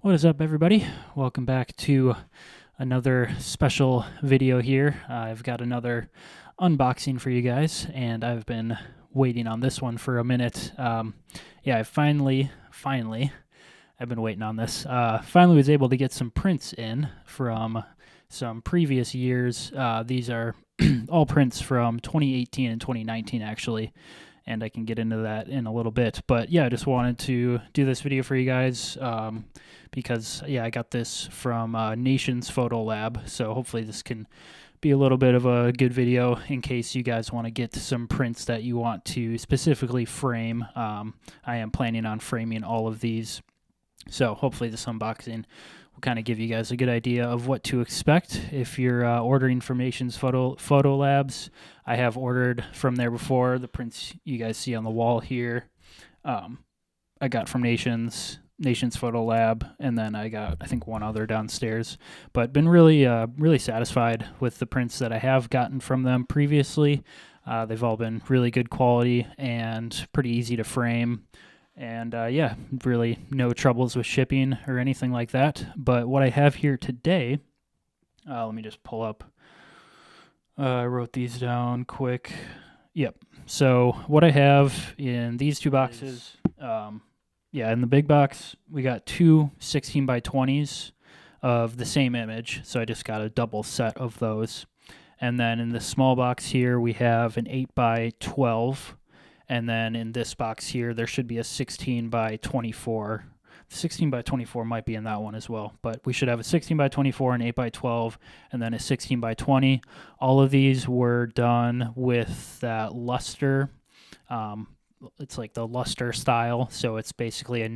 What is up, everybody? Welcome back to another special video here. I've got another unboxing for you guys, and I've been waiting on this one for a minute. I finally, I've been waiting on this. Finally was able to get some prints in from some previous years. These are all prints from 2018 and 2019, actually. And I can get into that in a little bit. But yeah, I just wanted to do this video for you guys because, I got this from Nation's Photo Lab. So hopefully this can be a little bit of a good video in case you guys want to get some prints that you want to specifically frame. I am planning on framing all of these. So hopefully this unboxing will kind of give you guys a good idea of what to expect if you're ordering from Nation's Photo Labs. I have ordered from there before. The prints you guys see on the wall here, I got from Nation's Photo Lab, and then I got, I think, one other downstairs. But been really satisfied with the prints that I have gotten from them previously. They've all been really good quality and pretty easy to frame. And really no troubles with shipping or anything like that. But what I have here today, let me just pull up. I wrote these down quick. Yep. So what I have in these two boxes, in the big box, we got two 16 by 20s of the same image. So I just got a double set of those. And then in the small box here, we have an 8 by 12. And then in this box here, there should be a 16 by 24. 16 by 24 might be in that one as well, but we should have a 16 by 24, an 8 by 12, and then a 16 by 20. All of these were done with that luster. It's like the luster style, so it's basically a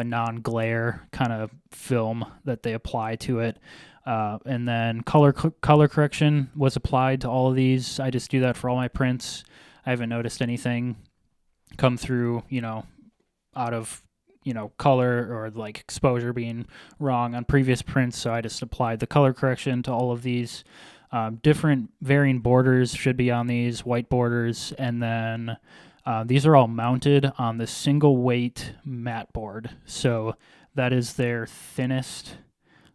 non-glare kind of film that they apply to it. And then color correction was applied to all of these. I just do that for all my prints. I haven't noticed anything come through, out of, color or like exposure being wrong on previous prints. So I just applied the color correction to all of these. Different varying borders should be on these, white borders. And then these are all mounted on the single weight mat board. So that is their thinnest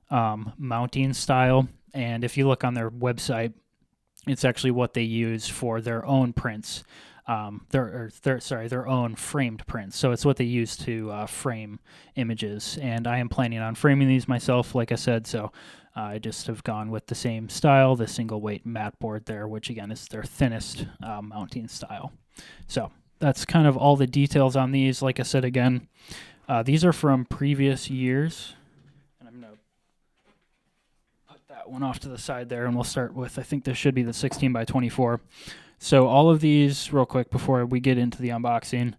mounting style. And if you look on their website, it's actually what they use for their own prints, their own framed prints. So it's what they use to frame images. And I am planning on framing these myself, like I said. So I just have gone with the same style, the single weight mat board there, which again is their thinnest mounting style. So that's kind of all the details on these. Like I said, again, these are from previous years. One off to the side there, and we'll start with, I think this should be the 16 by 24. So all of these, real quick before we get into the unboxing,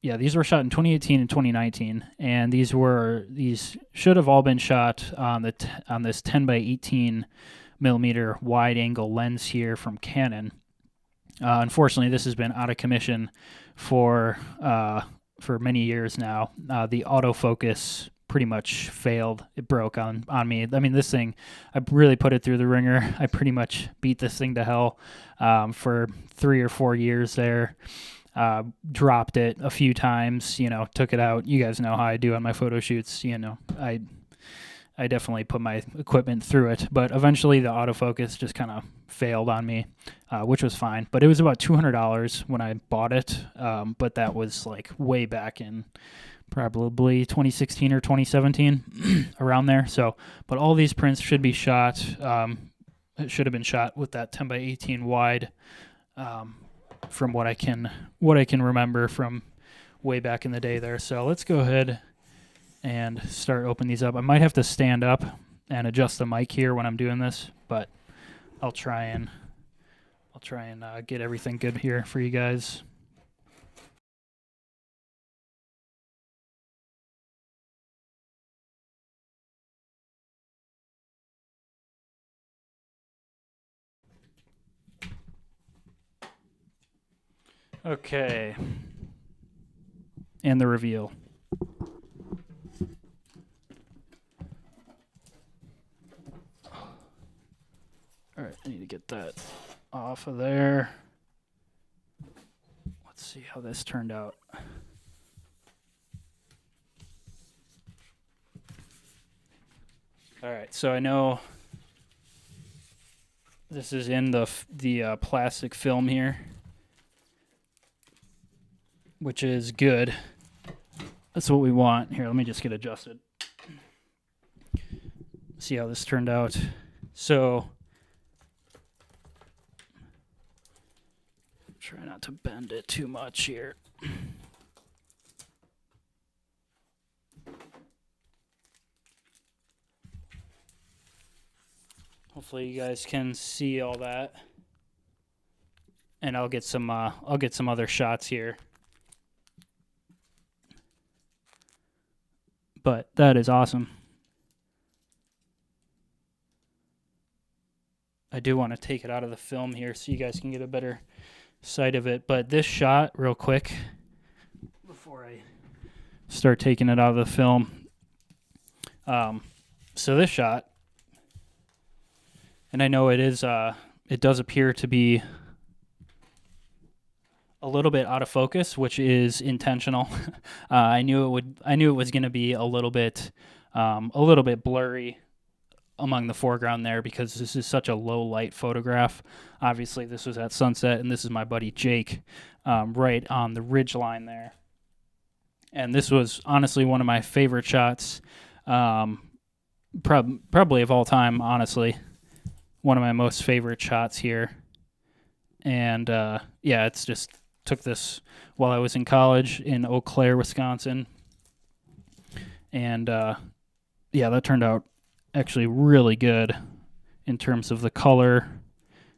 these were shot in 2018 and 2019, and these should have all been shot on this 10 by 18 millimeter wide angle lens here from Canon. Unfortunately, this has been out of commission for many years now. The autofocus pretty much failed. It broke on me. I mean, this thing, I really put it through the ringer. I pretty much beat this thing to hell for 3 or 4 years there. Dropped it a few times, took it out. You guys know how I do on my photo shoots. I definitely put my equipment through it, but eventually the autofocus just kind of failed on me, which was fine. But it was about $200 when I bought it, but that was like way back in probably 2016 or 2017, around there. So, but all these prints should be shot. It should have been shot with that 10 by 18 wide, from what I can remember from way back in the day there. So let's go ahead and start opening these up. I might have to stand up and adjust the mic here when I'm doing this, but I'll try and get everything good here for you guys. Okay. And the reveal. All right, I need to get that off of there. Let's see how this turned out. All right, so I know this is in the plastic film here, which is good. That's what we want. Here, let me just get adjusted. See how this turned out. So, try not to bend it too much here. Hopefully you guys can see all that. And I'll get some other shots here. But that is awesome. I do want to take it out of the film here so you guys can get a better sight of it. But this shot, real quick, before I start taking it out of the film. So this shot, and I know it does appear to be a little bit out of focus, which is intentional. I knew it was going to be a little bit blurry among the foreground there because this is such a low light photograph. Obviously, this was at sunset, and this is my buddy Jake, right on the ridge line there. And this was honestly one of my favorite shots, probably of all time. Honestly, one of my most favorite shots here. And yeah, it's just took this while I was in college in Eau Claire, Wisconsin. And yeah, that turned out actually really good in terms of the color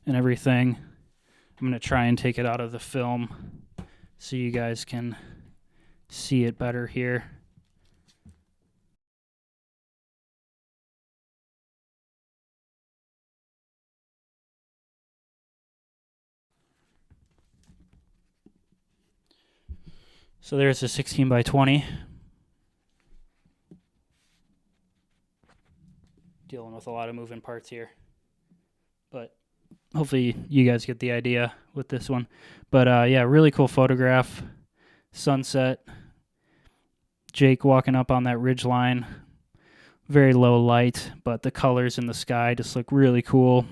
and everything. I'm going to try and take it out of the film so you guys can see it better here. So there's a 16 by 20. Dealing with a lot of moving parts here. But hopefully you guys get the idea with this one. But yeah, really cool photograph. Sunset. Jake walking up on that ridge line. Very low light, but the colors in the sky just look really cool.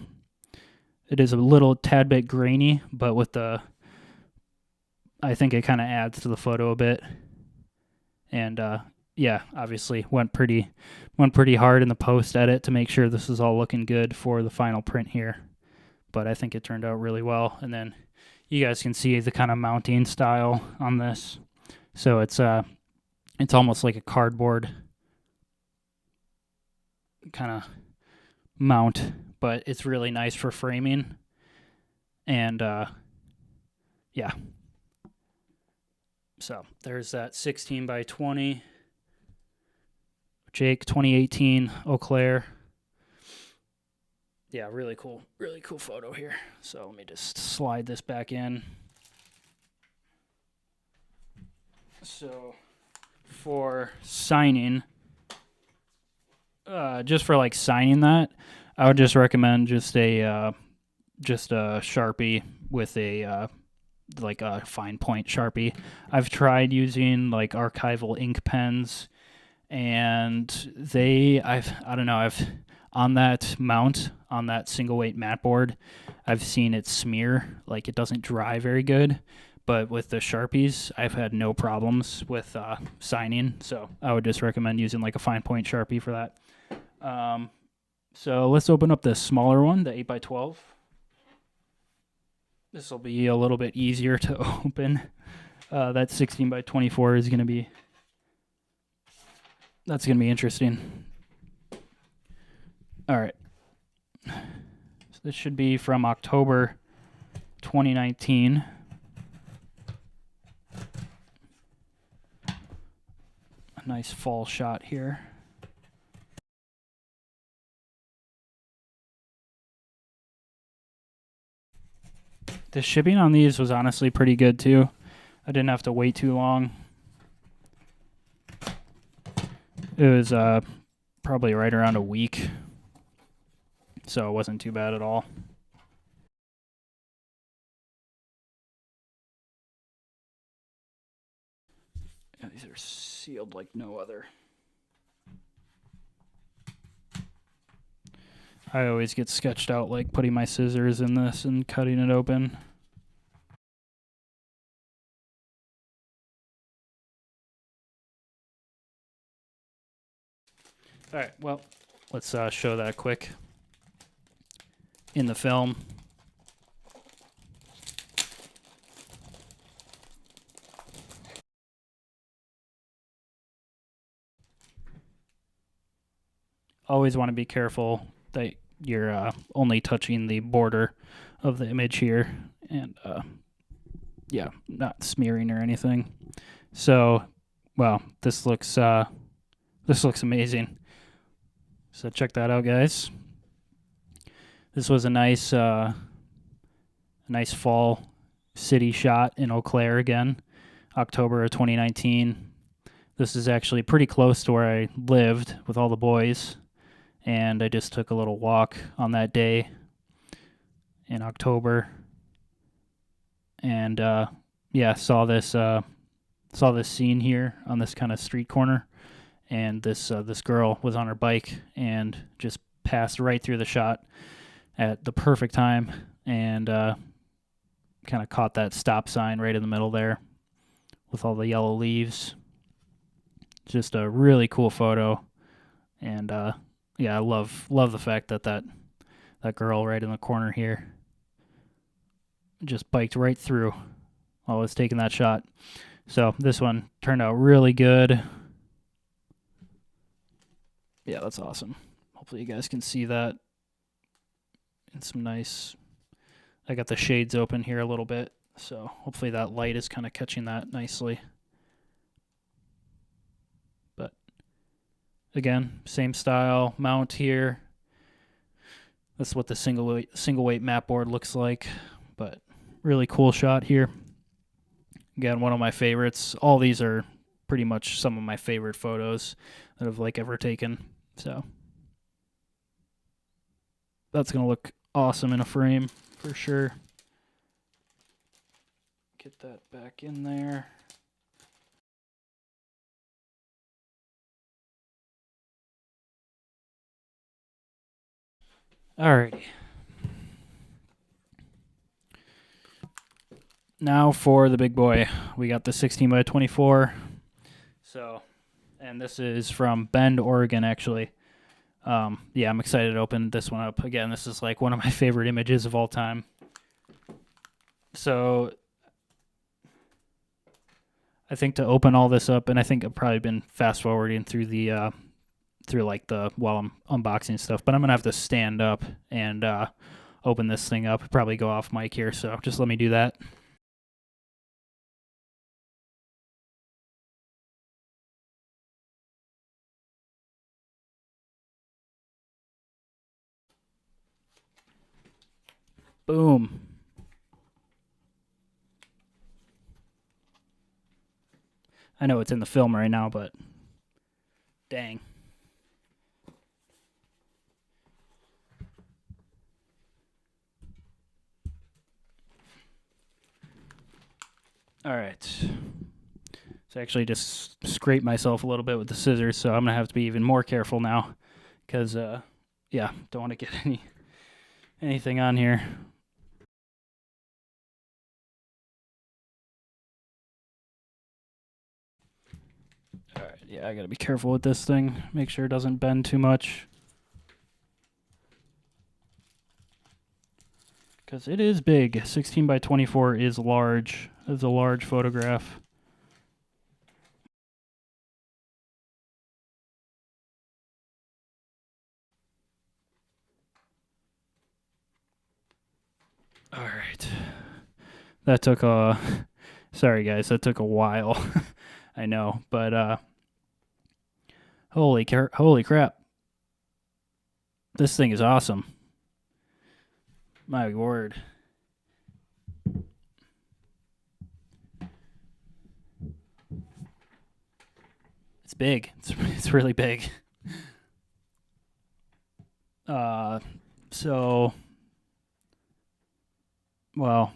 It is a little tad bit grainy, but with I think it kind of adds to the photo a bit. And yeah, obviously went pretty hard in the post edit to make sure this is all looking good for the final print here. But I think it turned out really well. And then you guys can see the kind of mounting style on this. So it's almost like a cardboard kind of mount, but it's really nice for framing. And yeah. So there's that 16 by 20. Jake, 2018, Eau Claire. Yeah, really cool photo here. So let me just slide this back in. So for signing, just for like signing that, I would just recommend just a Sharpie with a like a fine point Sharpie. I've tried using like archival ink pens, and I've on that mount, on that single weight mat board, I've seen it smear, like it doesn't dry very good. But with the Sharpies, I've had no problems with signing, so I would just recommend using like a fine point Sharpie for that. So let's open up the smaller one, the 8x12. This will be a little bit easier to open. That 16 by 24 is going to be, that's going to be interesting. All right. So this should be from October 2019. A nice fall shot here. The shipping on these was honestly pretty good too. I didn't have to wait too long. It was probably right around a week, so it wasn't too bad at all. Yeah, these are sealed like no other. I always get sketched out like putting my scissors in this and cutting it open. All right, well, let's show that quick in the film. Always want to be careful that you're only touching the border of the image here, and yeah, not smearing or anything. So, well, this looks amazing. So check that out, guys. This was a nice fall city shot in Eau Claire again, October of 2019. This is actually pretty close to where I lived with all the boys, and I just took a little walk on that day in October, and yeah, saw this scene here on this kind of street corner, and this girl was on her bike and just passed right through the shot at the perfect time, and kind of caught that stop sign right in the middle there with all the yellow leaves. Just a really cool photo, and yeah, I love the fact that that girl right in the corner here just biked right through while I was taking that shot. So this one turned out really good. Yeah, that's awesome. Hopefully you guys can see that. And some nice, I got the shades open here a little bit, so hopefully that light is kind of catching that nicely. But again, same style mount here. That's what the single weight matboard looks like, but really cool shot here. Again, one of my favorites. All these are pretty much some of my favorite photos that I've like ever taken. So that's gonna look awesome in a frame for sure. Get that back in there. Alrighty. Now for the big boy. We got the 16 by 24. So, and this is from Bend, Oregon, actually. Yeah, I'm excited to open this one up. Again, this is like one of my favorite images of all time. So, I think to open all this up, and I think I've probably been fast forwarding through the while I'm unboxing stuff, but I'm gonna have to stand up and open this thing up. Probably go off mic here, so just let me do that. Boom. I know it's in the film right now, but dang. All right. So I actually just scraped myself a little bit with the scissors, so I'm going to have to be even more careful now because, yeah, don't want to get anything on here. All right, yeah, I got to be careful with this thing. Make sure it doesn't bend too much. Because it is big. 16 by 24 is large. It's a large photograph. All right. That took a... Sorry, guys. That took a while. I know, but holy crap. This thing is awesome. My word. It's big. It's really big. So, well,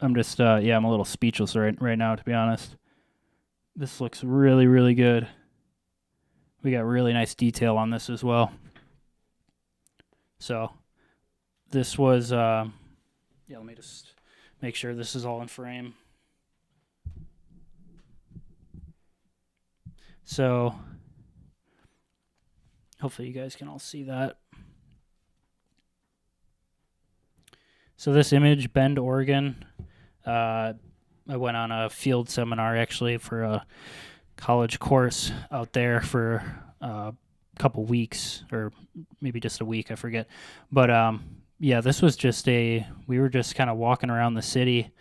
I'm just yeah, I'm a little speechless right now, to be honest. This looks really good. We got really nice detail on this as well. So this was, yeah, let me just make sure this is all in frame. So hopefully you guys can all see that. So this image, Bend, Oregon, I went on a field seminar actually for a college course out there for a couple weeks, or maybe just a week, I forget. But yeah, this was just we were just kind of walking around the city,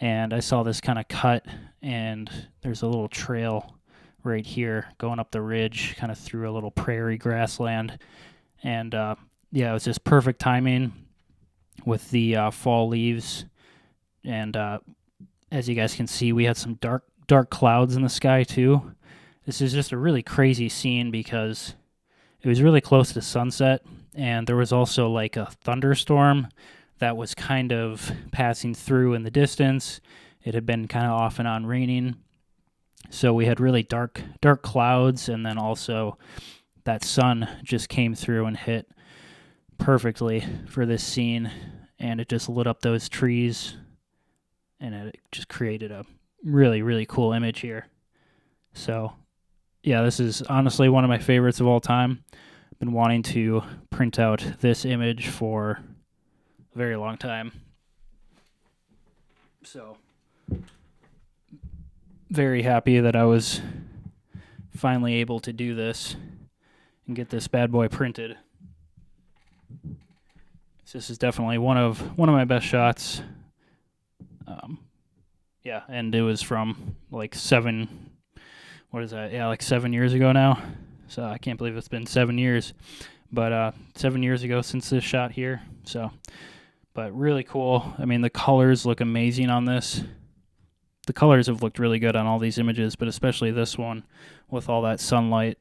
and I saw this kind of cut, and there's a little trail right here going up the ridge, kind of through a little prairie grassland. And yeah, it was just perfect timing with the fall leaves. And as you guys can see, we had some dark clouds in the sky too. This is just a really crazy scene because it was really close to sunset, and there was also like a thunderstorm that was kind of passing through in the distance. It had been kind of off and on raining. So we had really dark clouds, and then also that sun just came through and hit perfectly for this scene, and it just lit up those trees, and it just created a really, really cool image here. So yeah, this is honestly one of my favorites of all time. I've been wanting to print out this image for a very long time. So very happy that I was finally able to do this and get this bad boy printed. So this is definitely one of my best shots. Yeah, and it was from like 7 years ago now. So I can't believe it's been 7 years. But 7 years ago since this shot here. So, but really cool. I mean, the colors look amazing on this. The colors have looked really good on all these images, but especially this one with all that sunlight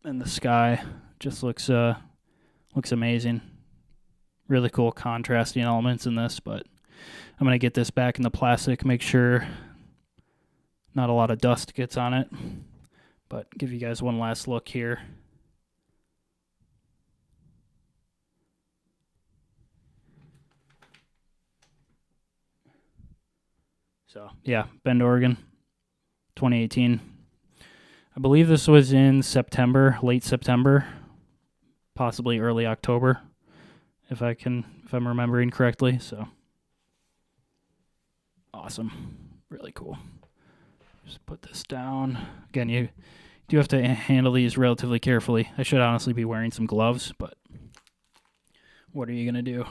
and the sky just looks amazing. Really cool contrasting elements in this, but I'm going to get this back in the plastic, make sure not a lot of dust gets on it, but give you guys one last look here. So, yeah, Bend, Oregon, 2018. I believe this was in September, late September, possibly early October, if I'm remembering correctly. So, awesome. Really cool. Just put this down. Again, you do have to handle these relatively carefully. I should honestly be wearing some gloves, but what are you going to do?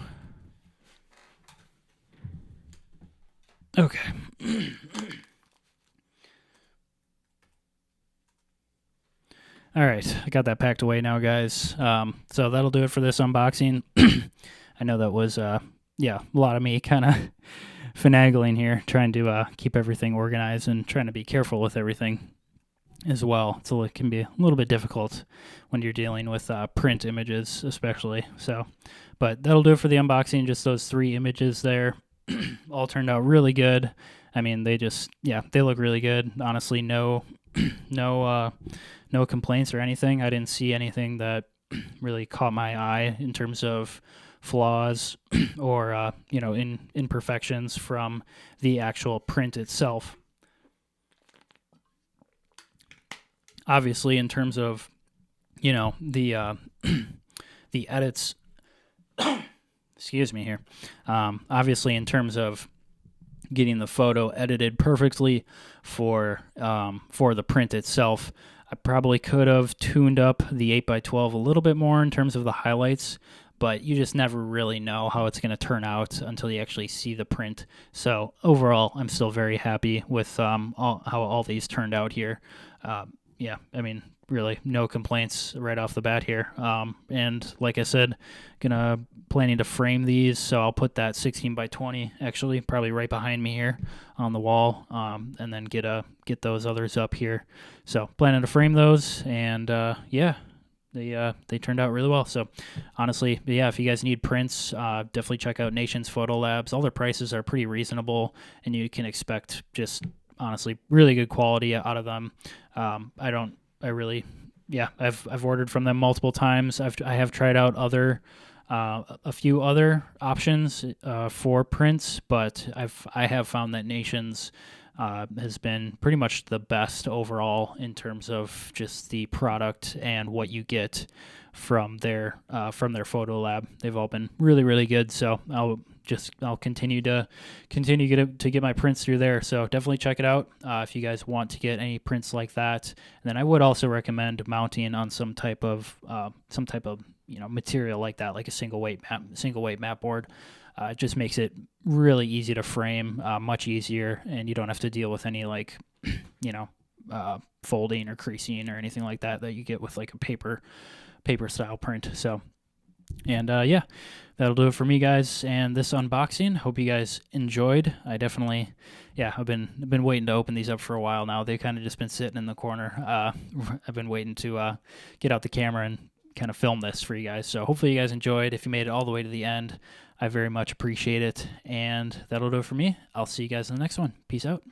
Okay. All right, I got that packed away now, guys. So that'll do it for this unboxing. I know that was, a lot of me kind of finagling here, trying to keep everything organized and trying to be careful with everything as well. So it can be a little bit difficult when you're dealing with print images, especially. So, but that'll do it for the unboxing. Just those 3 images there. All turned out really good. I mean, they look really good. Honestly, no complaints or anything. I didn't see anything that really caught my eye in terms of flaws or imperfections from the actual print itself. Obviously, in terms of the edits. Excuse me here. Obviously, in terms of getting the photo edited perfectly for the print itself, I probably could have tuned up the 8x12 a little bit more in terms of the highlights, but you just never really know how it's going to turn out until you actually see the print. So overall, I'm still very happy with how all these turned out here. Yeah, I mean, really no complaints right off the bat here. And like I said, planning to frame these, so I'll put that 16x20 actually probably right behind me here on the wall, and then get those others up here. So planning to frame those, and they turned out really well. So honestly, yeah, if you guys need prints, definitely check out Nation's Photo Labs. All their prices are pretty reasonable, and you can expect just honestly really good quality out of them. I really yeah, I've ordered from them multiple times. I have tried out a few other options for prints, but I have found that Nations has been pretty much the best overall in terms of just the product and what you get from their photo lab. They've all been really, really good. So I'll continue to get my prints through there. So definitely check it out if you guys want to get any prints like that. And then I would also recommend mounting on some type of material like that, like a single weight matboard. It just makes it really easy to frame, much easier, and you don't have to deal with any folding or creasing or anything like that you get with like a paper style print. So, and yeah, that'll do it for me, guys, and this unboxing. Hope you guys enjoyed. I definitely, I've been waiting to open these up for a while now. They've kind of just been sitting in the corner. I've been waiting to get out the camera and kind of film this for you guys. So hopefully you guys enjoyed. If you made it all the way to the end, I very much appreciate it. And that'll do it for me. I'll see you guys in the next one. Peace out.